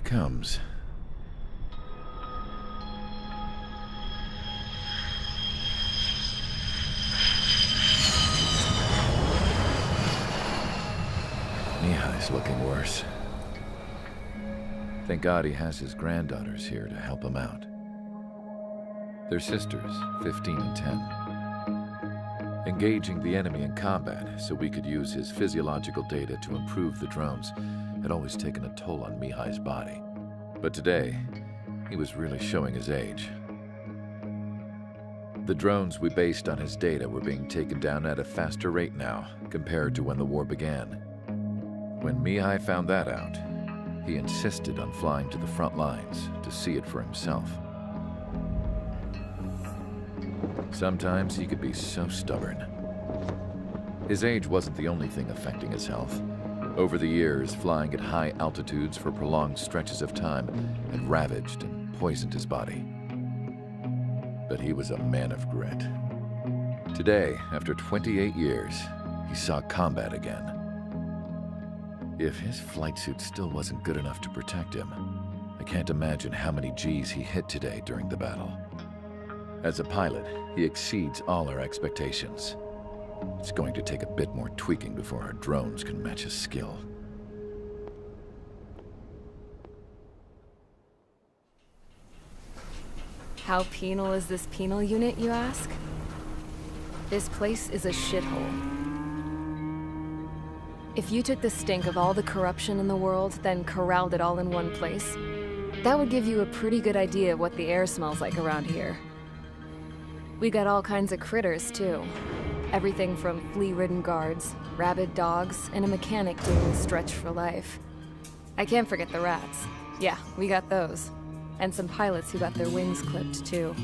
he comes. Mihai's looking worse. Thank God he has his granddaughters here to help him out. They're sisters, 15 and 10. Engaging the enemy in combat so we could use his physiological data to improve the drones had always taken a toll on Mihai's body. But today, he was really showing his age. The drones we based on his data were being taken down at a faster rate now compared to when the war began. When Mihai found that out, he insisted on flying to the front lines to see it for himself. Sometimes he could be so stubborn. His age wasn't the only thing affecting his health. Over the years, flying at high altitudes for prolonged stretches of time had ravaged and poisoned his body. But he was a man of grit. Today, after 28 years, he saw combat again. If his flight suit still wasn't good enough to protect him, I can't imagine how many Gs he hit today during the battle. As a pilot, he exceeds all our expectations. It's going to take a bit more tweaking before our drones can match his skill. How penal is this penal unit, you ask? This place is a shithole. If you took the stink of all the corruption in the world, then corralled it all in one place, that would give you a pretty good idea of what the air smells like around here. We got all kinds of critters, too. Everything from flea-ridden guards, rabid dogs, and a mechanic doing the stretch for life. I can't forget the rats. Yeah, we got those. And some pilots who got their wings clipped, too.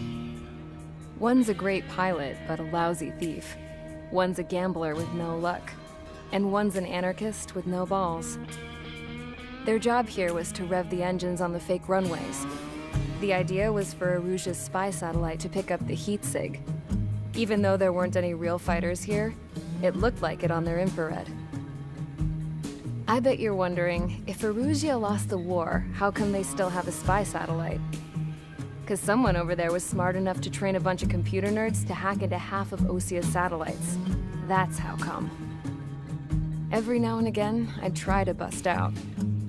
One's a great pilot, but a lousy thief. One's a gambler with no luck. And one's an anarchist with no balls. Their job here was to rev the engines on the fake runways. The idea was for AVerMedia's spy satellite to pick up the heat sig. Even though there weren't any real fighters here, it looked like it on their infrared. I bet you're wondering, if AVerMedia lost the war, how come they still have a spy satellite? 'Cause someone over there was smart enough to train a bunch of computer nerds to hack into half of Osia's satellites. That's how come. Every now and again, I'd try to bust out.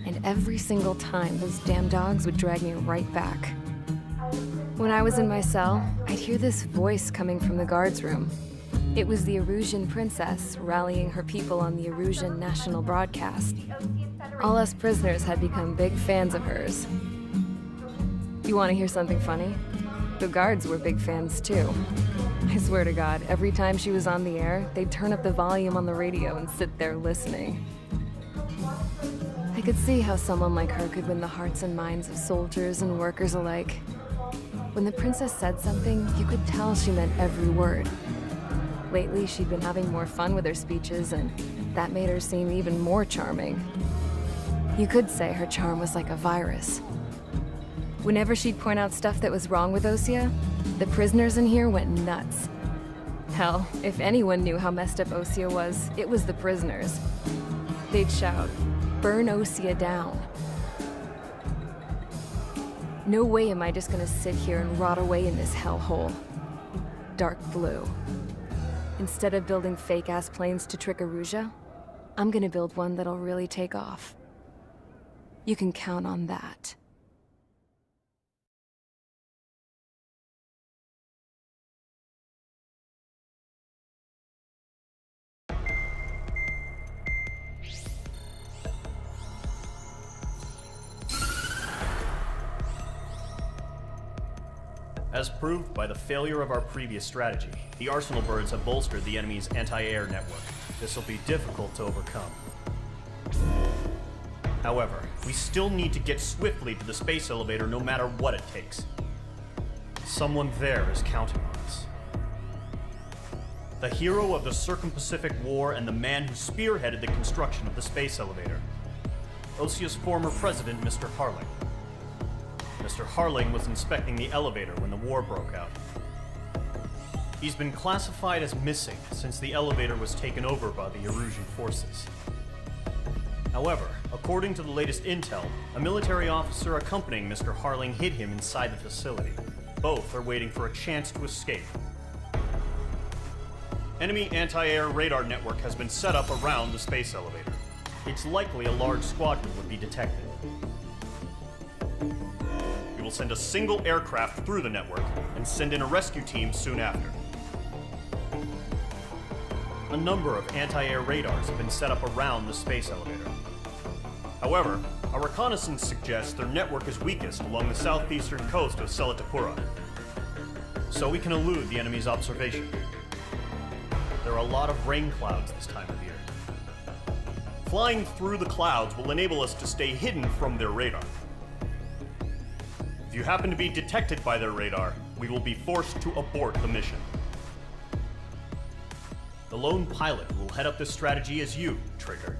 And every single time, those damn dogs would drag me right back. When I was in my cell, I'd hear this voice coming from the guards room. It was the Erusian princess rallying her people on the Erusian national broadcast. All us prisoners had become big fans of hers. You want to hear something funny? The guards were big fans too. I swear to God, every time she was on the air, they'd turn up the volume on the radio and sit there listening. I could see how someone like her could win the hearts and minds of soldiers and workers alike. When the princess said something, you could tell she meant every word. Lately, she'd been having more fun with her speeches, and that made her seem even more charming. You could say her charm was like a virus. Whenever she'd point out stuff that was wrong with Osia, the prisoners in here went nuts. Hell, if anyone knew how messed up Osia was, it was the prisoners. They'd shout, "Burn Osia down." No way am I just gonna sit here and rot away in this hellhole. Dark blue. Instead of building fake-ass planes to trick AVerMedia, I'm gonna build one that'll really take off. You can count on that. As proved by the failure of our previous strategy, the Arsenal birds have bolstered the enemy's anti-air network. This will be difficult to overcome. However, we still need to get swiftly to the space elevator no matter what it takes. Someone there is counting on us. The hero of the Circum-Pacific War and the man who spearheaded the construction of the space elevator. Osia's former president, Mr. Harling. Mr. Harling was inspecting the elevator when the war broke out. He's been classified as missing since the elevator was taken over by the Erusian forces. However, According to the latest intel, a military officer accompanying Mr. Harling hid him inside the facility. Both are waiting for a chance to escape. Enemy anti-air radar network has been set up around the space elevator. It's likely a large squadron would be detected. We will send a single aircraft through the network and send in a rescue team soon after. A number of anti-air radars have been set up around the space elevator. However, our reconnaissance suggests their network is weakest along the southeastern coast of Selatapura, so we can elude the enemy's observation. There are a lot of rain clouds this time of year. Flying through the clouds will enable us to stay hidden from their radar. If you happen to be detected by their radar, we will be forced to abort the mission. The lone pilot who will head up this strategy is you, Trigger.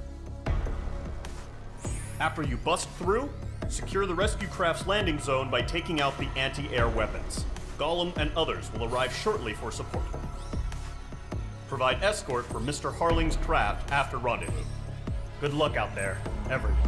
After you bust through, secure the rescue craft's landing zone by taking out the anti-air weapons. Gollum and others will arrive shortly for support. Provide escort for Mr. Harling's craft after rendezvous. Good luck out there, everyone.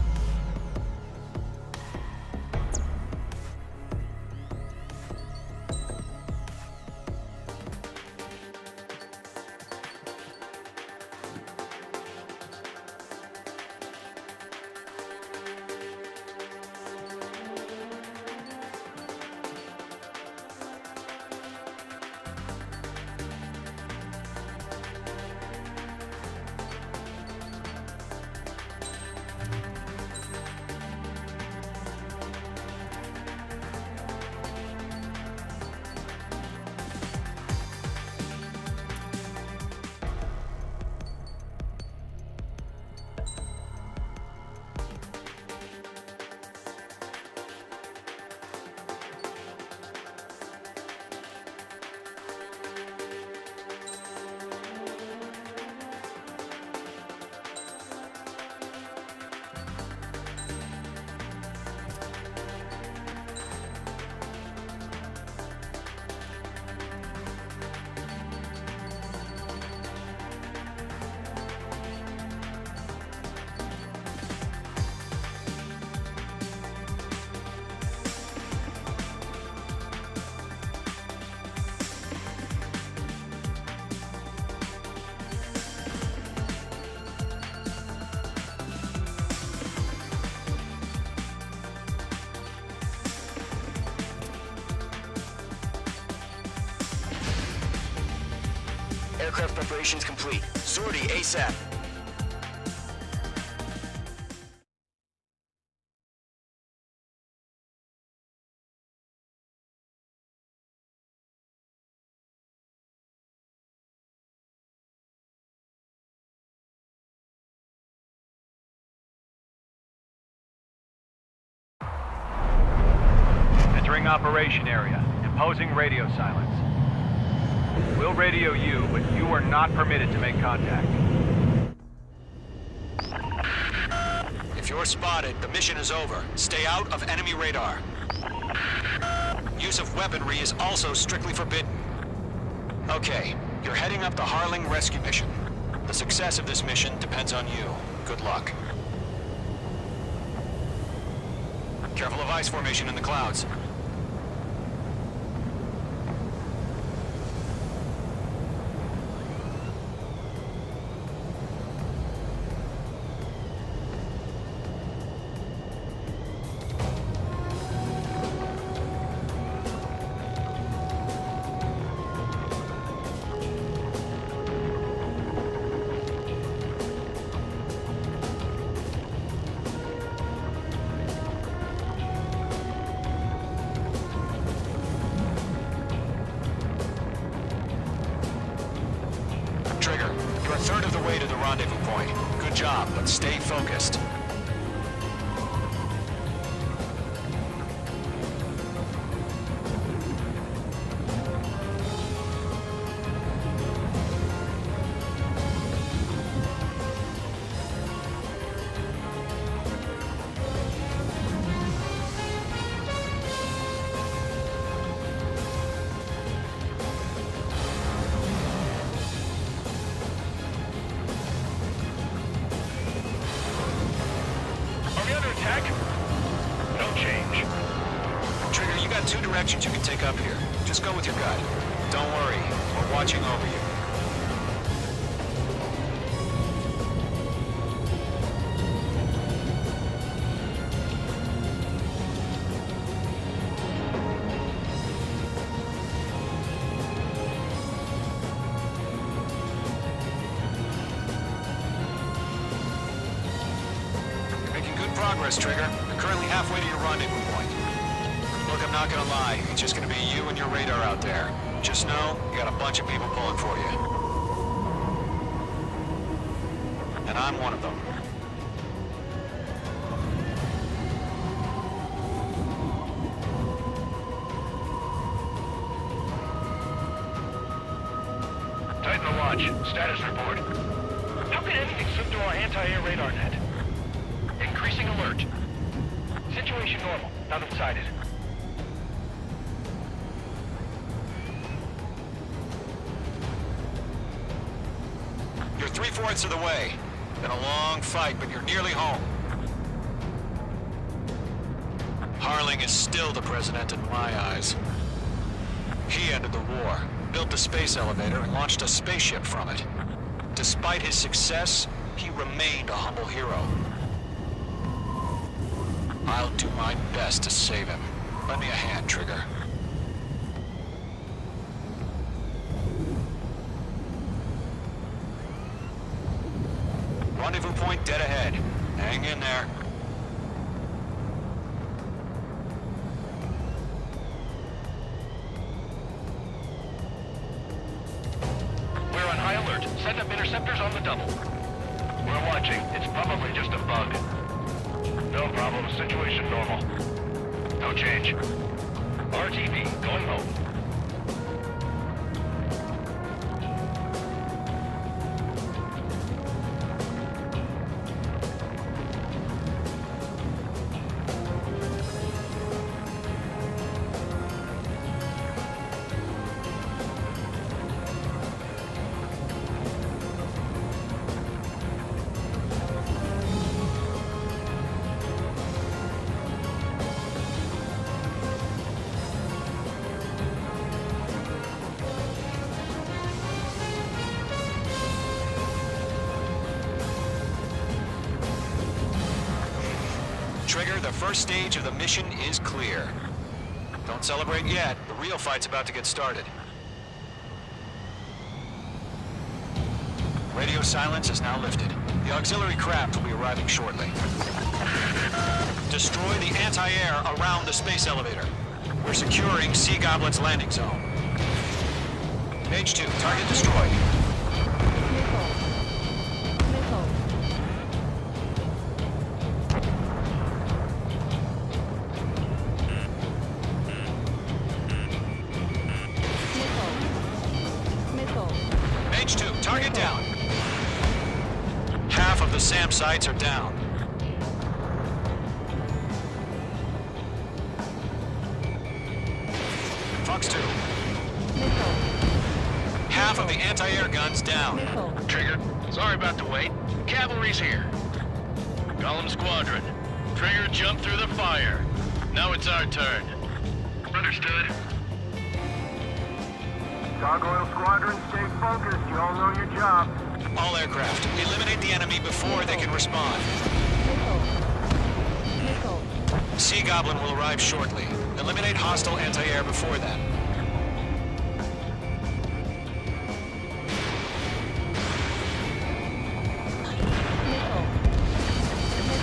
Aircraft preparations complete. Sortie ASAP. Entering operation area. Imposing radio silence. We'll radio you, but you are not permitted to make contact. If you're spotted, the mission is over. Stay out of enemy radar. Use of weaponry is also strictly forbidden. Okay, you're heading up the Harling rescue mission. The success of this mission depends on you. Good luck. Careful of ice formation in the clouds. Trigger, you're a third of the way to the rendezvous point. Good job, but stay focused. directions you can take up here. Just go with your gut. Don't worry, we're watching over you. You're making good progress, Trigger. You're currently halfway to your rendezvous point. Look, I'm not gonna lie. It's just gonna be you and your radar out there. Just know, you got a bunch of people pulling for you. And I'm one of them. Titan to launch. Status report. How could anything slip through our anti-air radar net? Increasing alert. Situation normal. Nothing sighted. You're 3/4 of the way. Been a long fight, but you're nearly home. Harling is still the president in my eyes. He ended the war, built the space elevator, and launched a spaceship from it. Despite his success, he remained a humble hero. I'll do my best to save him. Lend me a hand, Trigger. Rendezvous point dead ahead. Hang in there. We're on high alert. Send up interceptors on the double. We're watching. It's probably just a bug. No problem. Situation normal. No change. RTV, going home. Trigger, the first stage of the mission is clear. Don't celebrate yet. The real fight's about to get started. Radio silence is now lifted. The auxiliary craft will be arriving shortly. Destroy the anti-air around the space elevator. We're securing Sea Goblin's landing zone. Page 2, target destroyed. Page 2, target down. Half of the SAM sites are down. Fox 2. Half of the anti-air guns down. Trigger, sorry about the wait. Cavalry's here. Column Squadron. Trigger jumped through the fire. Now it's our turn. Understood. Gargoyle Squadron, stay focused. You all know your job. All aircraft, eliminate the enemy before they can respond. Sea Goblin will arrive shortly. Eliminate hostile anti-air before that.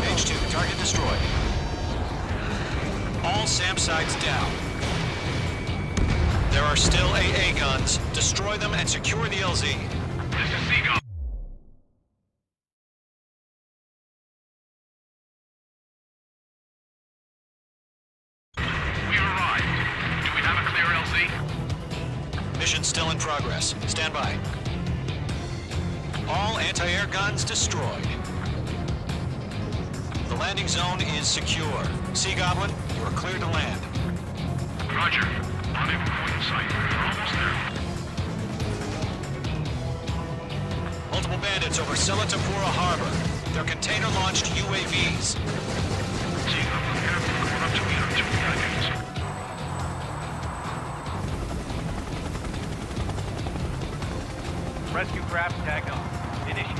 Page 2, target destroyed. All SAM sites down. There are still AA guns. Destroy them and secure the LZ. This is Seagull. We've arrived. Do we have a clear LZ? Mission still in progress. Stand by. All anti-air guns destroyed. The landing zone is secure. Sea Goblin, you are clear to land. Roger. Rendezvous point in sight. We're almost there. Multiple bandits over Selatapura Harbor. They're container-launched UAVs. Seagull, prepare for going up to meet our two dragons. Rescue craft tagged on. Initiate.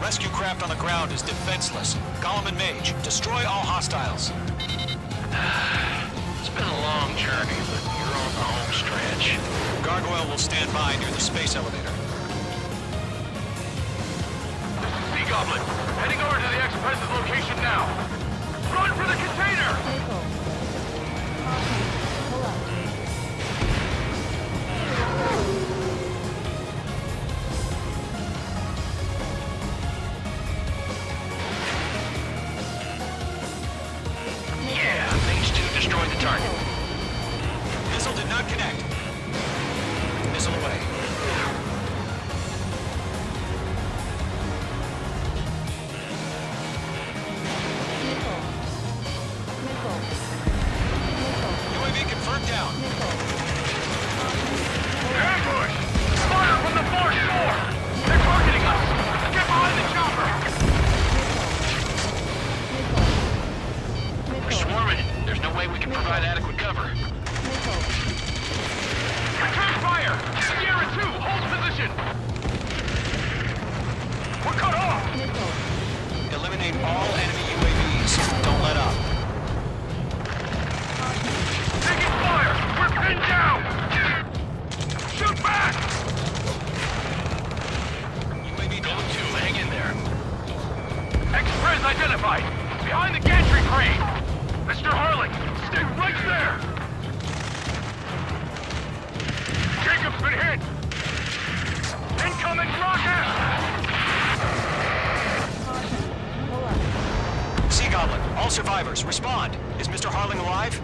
Rescue craft on the ground is defenseless. Gollum and Mage, destroy all hostiles. It's been a long journey, but you're on the home stretch. Gargoyle will stand by near the space elevator. Sea Goblin, heading over to the Express's location now. Run for the container! Yeah, Phase 2 destroyed the target. Missile did not connect. Missile away. UAV confirmed down. Ambush! Fire from the fourth floor! They're targeting us! Get behind the chopper! We're swarming. There's no way we can provide adequate cover. Return fire! Sierra 2, hold position! We're cut off! Eliminate all enemy UAVs. Don't let up. Taking fire! We're pinned down! Shoot back! UAV Going to, hang in there. Express identified! Behind the gantry crane! Mr. Harling, stay right there! Jacob's been hit! Incoming rocket! Sea Goblin, all survivors, respond. Is Mr. Harling alive?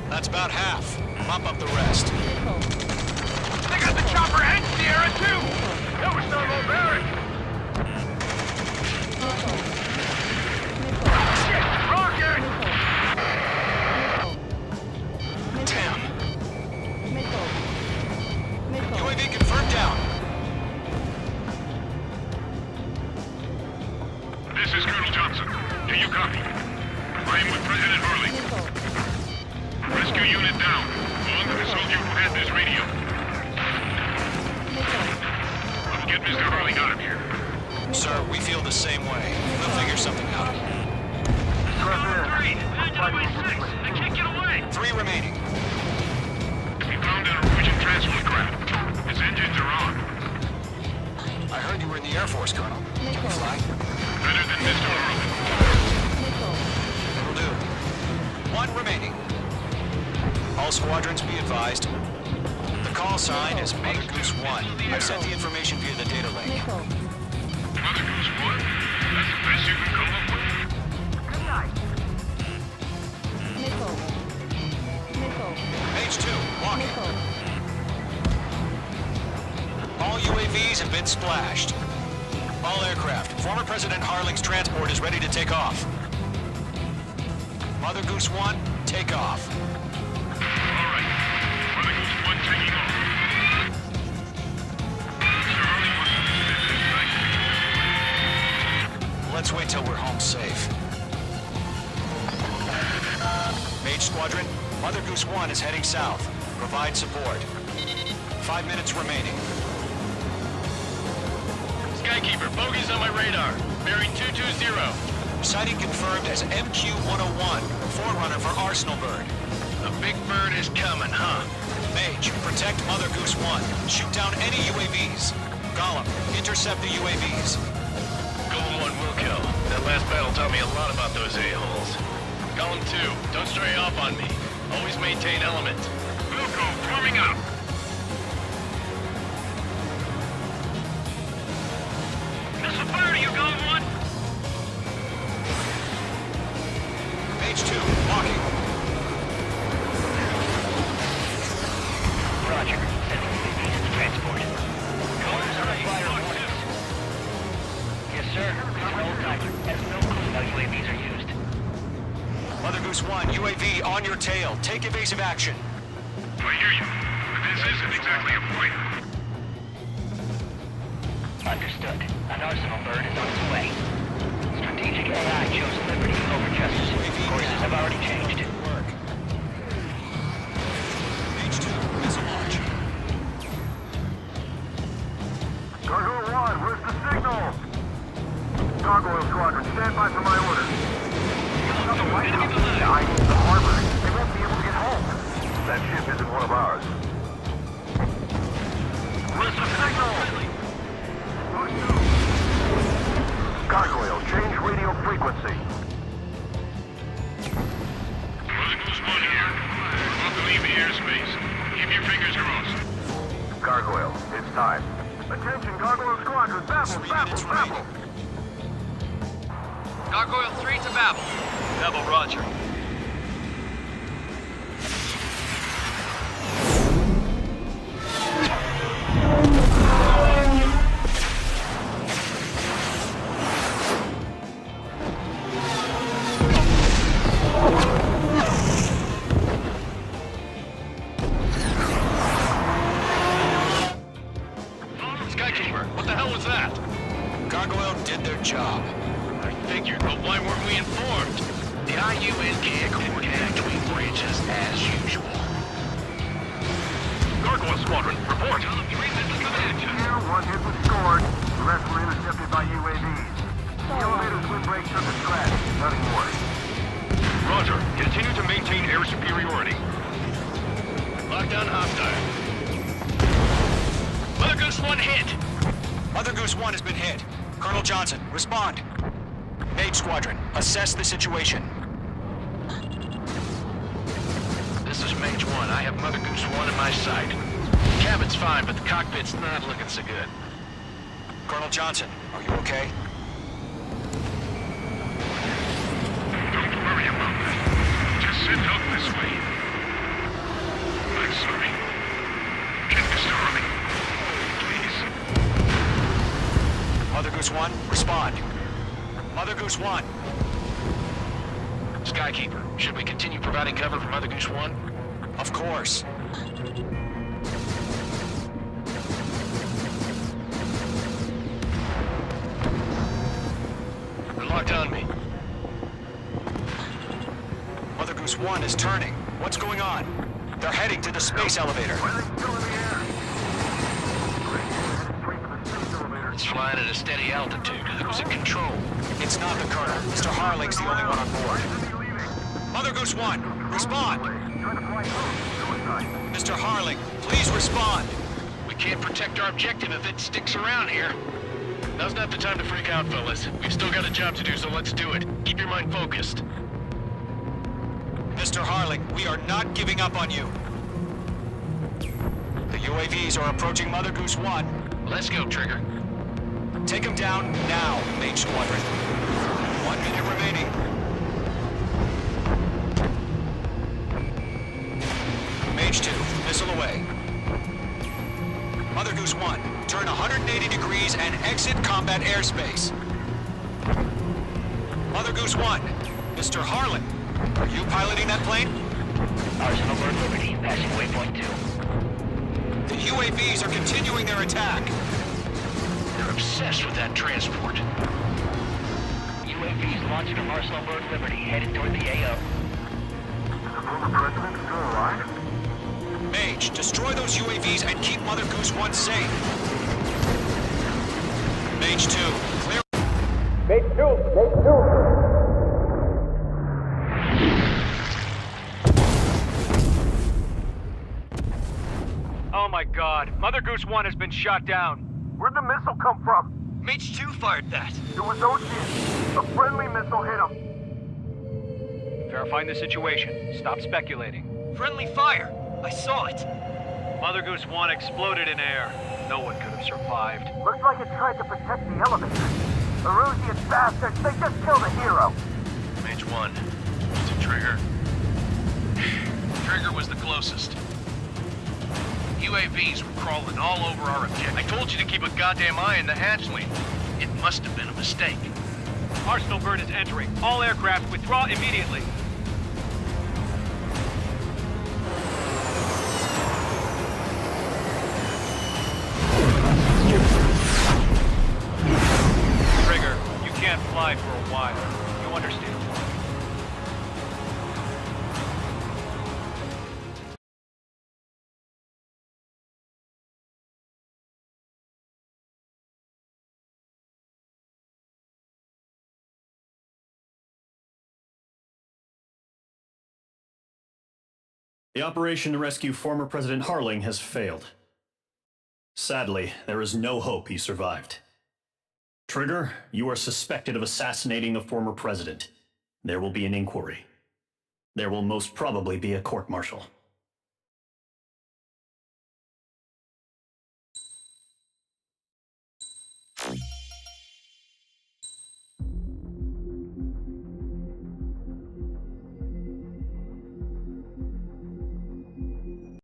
That's about half. Mop up the rest. They got the chopper and Sierra too! That was not barbaric! Shit! Rocket! Damn. UAV confirmed down. This is Colonel Johnson. Do you copy? I am with President Harling. Rescue unit down. Bond has told you who had this radio. Let's get Mr. Harling out of here. Sir, we feel the same way. We'll figure something out. Three! I can't get away! 3 remaining. We found a Norwegian transport craft. His engines are on. I heard you were in the Air Force, Colonel. Can you fly? Better than Mr. Harling. Will do. 1 remaining. All squadrons be advised. The call sign is Mother Goose 1. I've sent the information via the data link. Mother Goose 1? That's the best you can come up with? Page 2, walking. All UAVs have been splashed. All aircraft. Former President Harling's transport is ready to take off. Mother Goose 1, take off. All right. Mother Goose 1 taking off. Mr. Harling wants to visit this site. Let's wait till we're home safe. Mage Squadron, Mother Goose 1 is heading south. Provide support. 5 minutes remaining. Skykeeper, bogey's on my radar. Bearing 220. Sighting confirmed as MQ-101, forerunner for Arsenal Bird. The big bird is coming, huh? Mage, protect Mother Goose 1. Shoot down any UAVs. Gollum, intercept the UAVs. Golem 1 will kill. That last battle taught me a lot about those a-holes. Golem 2, don't stray off on me. Always maintain element. Wilco, forming up. Missile fire to you, Golem 1. Page 2, walking. Roger. Sending UAVs to transport. Golems are on fire warnings. Yes, sir. Control Tiger. No UAVs are used. Mother Goose 1, UAV on your tail. Take evasive action. I hear you. But this isn't exactly a fight. Understood. An Arsenal bird is on its way. Strategic AI chose liberty over justice. Courses have already changed. Work. Page 2, ship isn't one of ours. Where's the signal? Gargoyle, change radio frequency. About to leave the airspace. Keep your fingers crossed. Gargoyle, it's time. Attention, Gargoyle Squadron, Babel, Babel, Babel. Gargoyle 3 to Babel. Babel, roger. Skykeeper, what the hell was that? Gargoyle did their job. I figured, but why weren't we informed? The IUN can't coordinate between branches as usual. Gargoyle Squadron, report. Here, one hit was scored. The rest were intercepted by UAVs. The elevator's wind break took a scratch. Nothing more. Roger. Continue to maintain air superiority. Lockdown hostile. Mother Goose 1 hit. Mother Goose 1 has been hit. Colonel Johnson, respond. Mage Squadron, assess the situation. This is Mage 1. I have Mother Goose 1 in my sight. Cabin's fine, but the cockpit's not looking so good. Colonel Johnson, are you okay? Don't worry about that. Just send out this way. I'm sorry. Get Mr. Harley. Please. Mother Goose 1, respond. Mother Goose 1. Skykeeper, should we continue providing cover for Mother Goose 1? Of course. They're locked on me. Mother Goose 1 is turning. What's going on? They're heading to the space elevator. Why are they still in the air? Great. Headed straight for the space elevator. It's flying at a steady altitude. Who's in control? It's not the Colonel. Mr. Harling's the only one on board. Why isn't he leaving? Mother Goose 1, respond. Trying to fly through. Suicide. Mr. Harling, please respond. We can't protect our objective if it sticks around here. Now's not the time to freak out, fellas. We've still got a job to do, so let's do it. Keep your mind focused. Mr. Harling, we are not giving up on you. The UAVs are approaching Mother Goose 1. Let's go, Trigger. Take them down now, Mage Squadron. 1 minute remaining. Mage 2, missile away. Mother Goose 1, turn 180 degrees and exit combat airspace. Mother Goose 1, Mr. Harlan, are you piloting that plane? Arsenal Bird Liberty, passing waypoint 2. The UAVs are continuing their attack. They're obsessed with that transport. UAVs launched from Arsenal Bird Liberty, headed toward the AO. Is the former president still alive? Mage, destroy those UAVs and keep Mother Goose 1 safe. Mage 2, clear. Oh my god, Mother Goose 1 has been shot down. Where'd the missile come from? Mage 2 fired that. It was Ocean. A friendly missile hit him. Verifying the situation. Stop speculating. Friendly fire. I saw it. Mother Goose 1 exploded in air. No one could have survived. Looks like it tried to protect the elevator. Erusian bastards, they just killed a hero. Mage 1. Was it Trigger? Trigger was the closest. UAVs were crawling all over our objective. I told you to keep a goddamn eye on the hatchling. It must have been a mistake. Arsenal Bird is entering. All aircraft withdraw immediately. Trigger, you can't fly for a while. You understand? The operation to rescue former President Harling has failed. Sadly, there is no hope he survived. Trigger, you are suspected of assassinating the former president. There will be an inquiry. There will most probably be a court-martial.